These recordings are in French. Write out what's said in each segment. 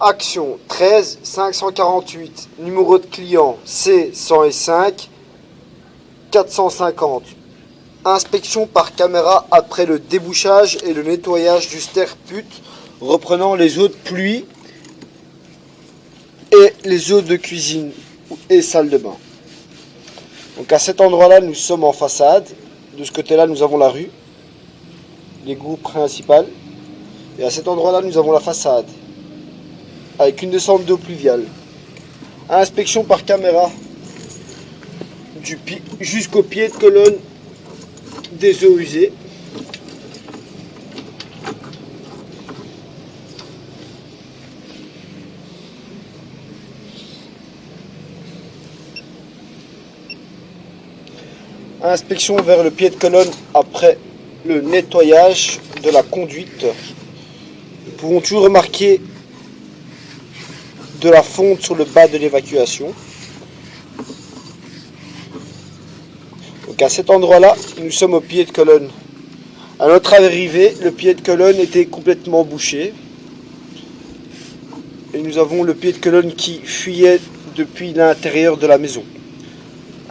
Action 13 548, numéro de client C105 450. Inspection par caméra après le débouchage et le nettoyage du sterput, reprenant les eaux de pluie et les eaux de cuisine et salle de bain. Donc à cet endroit-là, nous sommes en façade. De ce côté-là, nous avons la rue, l'égout principal. Et à cet endroit-là, nous avons la façade, avec une descente d'eau pluviale. Inspection par caméra jusqu'au pied de colonne des eaux usées. Inspection vers le pied de colonne après le nettoyage de la conduite. Nous pouvons toujours remarquer de la fonte sur le bas de l'évacuation. Donc à cet endroit-là, nous sommes au pied de colonne. À notre arrivée, le pied de colonne était complètement bouché. Et nous avons le pied de colonne qui fuyait depuis l'intérieur de la maison.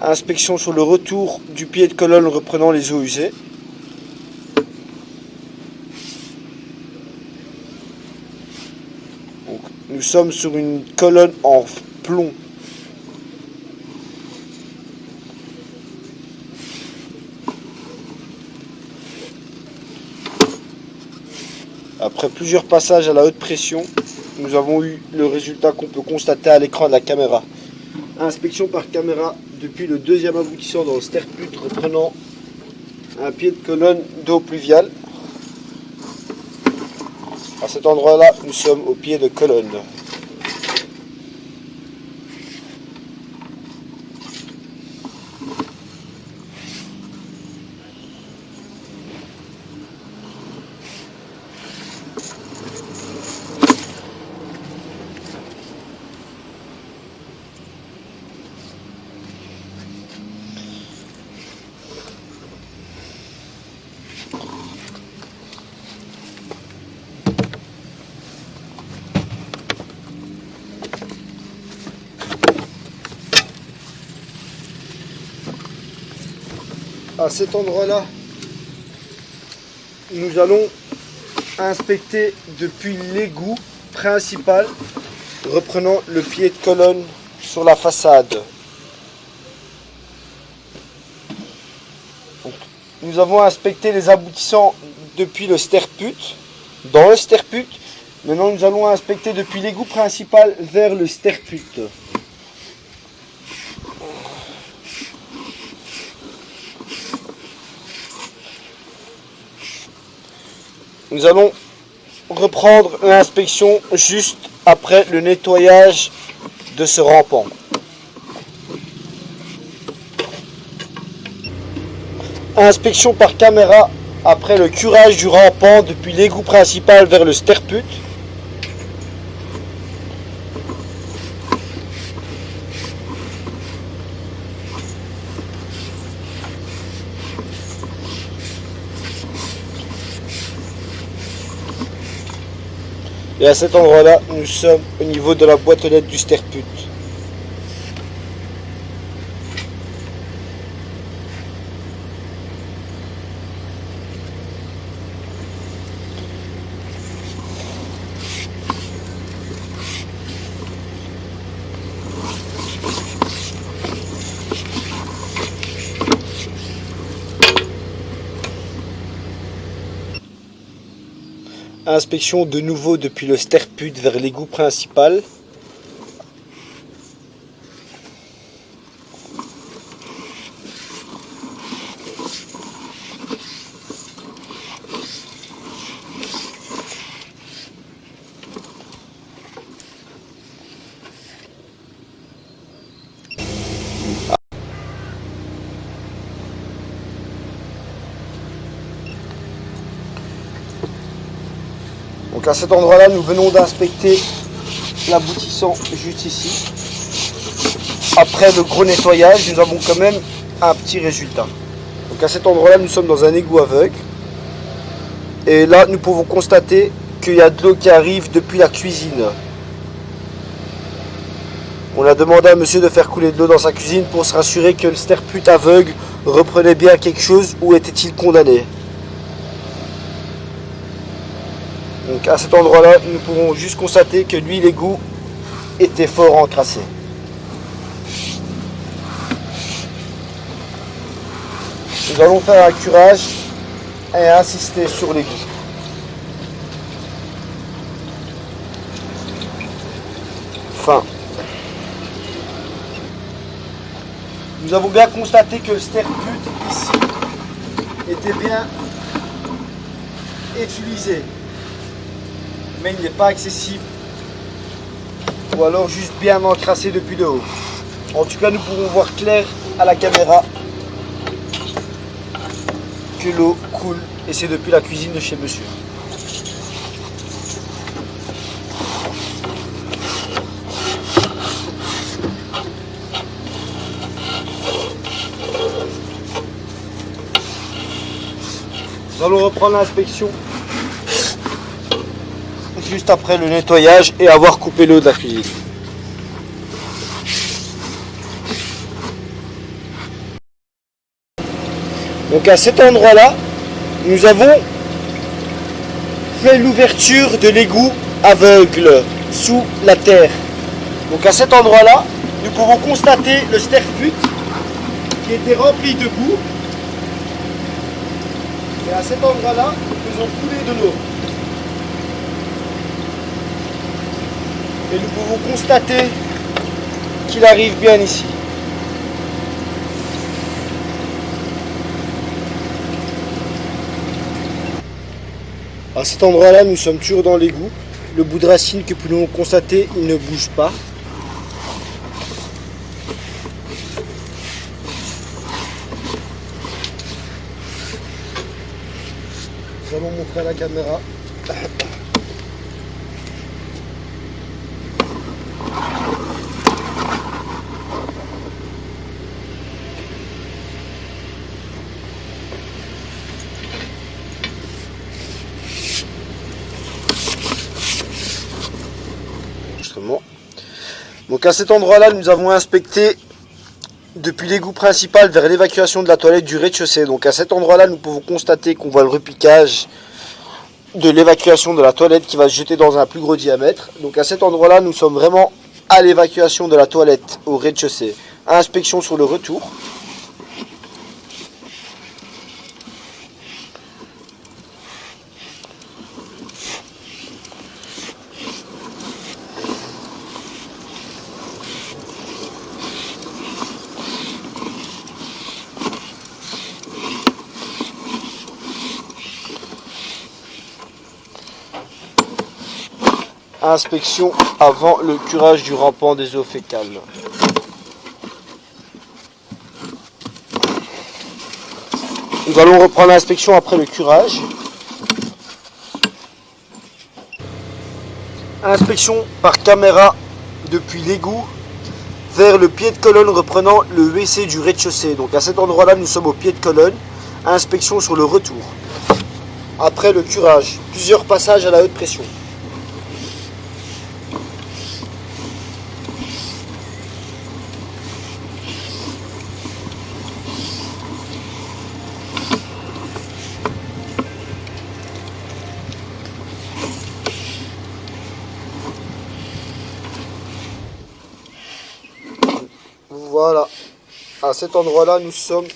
Inspection sur le retour du pied de colonne reprenant les eaux usées. Donc, nous sommes sur une colonne en plomb. Après plusieurs passages à la haute pression, nous avons eu le résultat qu'on peut constater à l'écran de la caméra. Inspection par caméra depuis le deuxième aboutissant dans le sterput, reprenant un pied de colonne d'eau pluviale. À cet endroit-là, nous sommes au pied de colonne. À cet endroit-là, nous allons inspecter depuis l'égout principal, reprenant le pied de colonne sur la façade. Donc, nous avons inspecté les aboutissants depuis le sterput, dans le sterput. Maintenant, nous allons inspecter depuis l'égout principal vers le sterput. Nous allons reprendre l'inspection juste après le nettoyage de ce rampant. Inspection par caméra après le curage du rampant depuis l'égout principal vers le sterput. Et à cet endroit-là, nous sommes au niveau de la boîte aux lettres du sterput. Inspection de nouveau depuis le sterput vers l'égout principal. Donc à cet endroit-là, nous venons d'inspecter l'aboutissant juste ici. Après le gros nettoyage, nous avons quand même un petit résultat. Donc à cet endroit-là, nous sommes dans un égout aveugle. Et là, nous pouvons constater qu'il y a de l'eau qui arrive depuis la cuisine. On a demandé à monsieur de faire couler de l'eau dans sa cuisine pour se rassurer que le sterput aveugle reprenait bien quelque chose ou était-il condamné. Donc à cet endroit-là, nous pouvons juste constater que lui, l'égout était fort encrassé. Nous allons faire un curage et insister sur l'égout. Fin. Nous avons bien constaté que le sterput ici était bien utilisé, mais il n'est pas accessible, ou alors juste bien encrassé depuis le haut. En tout cas, nous pourrons voir clair à la caméra que l'eau coule, et c'est depuis la cuisine de chez monsieur. Nous allons reprendre l'inspection juste après le nettoyage et avoir coupé l'eau de la cuisine. Donc à cet endroit-là, nous avons fait l'ouverture de l'égout aveugle sous la terre. Donc à cet endroit-là, nous pouvons constater le sterput qui était rempli de boue. Et à cet endroit-là, nous faisons couler de l'eau. Et nous pouvons constater qu'il arrive bien ici. À cet endroit-là, nous sommes toujours dans l'égout. Le bout de racine que nous pouvons constater, il ne bouge pas. Nous allons montrer à la caméra. Donc à cet endroit-là, nous avons inspecté depuis l'égout principal vers l'évacuation de la toilette du rez-de-chaussée. Donc à cet endroit-là, nous pouvons constater qu'on voit le repiquage de l'évacuation de la toilette qui va se jeter dans un plus gros diamètre. Donc à cet endroit-là, nous sommes vraiment à l'évacuation de la toilette au rez-de-chaussée. Inspection sur le retour. Inspection avant le curage du rampant des eaux fécales. Nous allons reprendre l'inspection après le curage. Inspection par caméra depuis l'égout vers le pied de colonne reprenant le WC du rez-de-chaussée. Donc à cet endroit-là, nous sommes au pied de colonne. Inspection sur le retour. Après le curage, plusieurs passages à la haute pression. Voilà, à cet endroit-là, nous sommes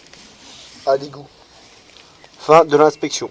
à l'égout. Fin de l'inspection.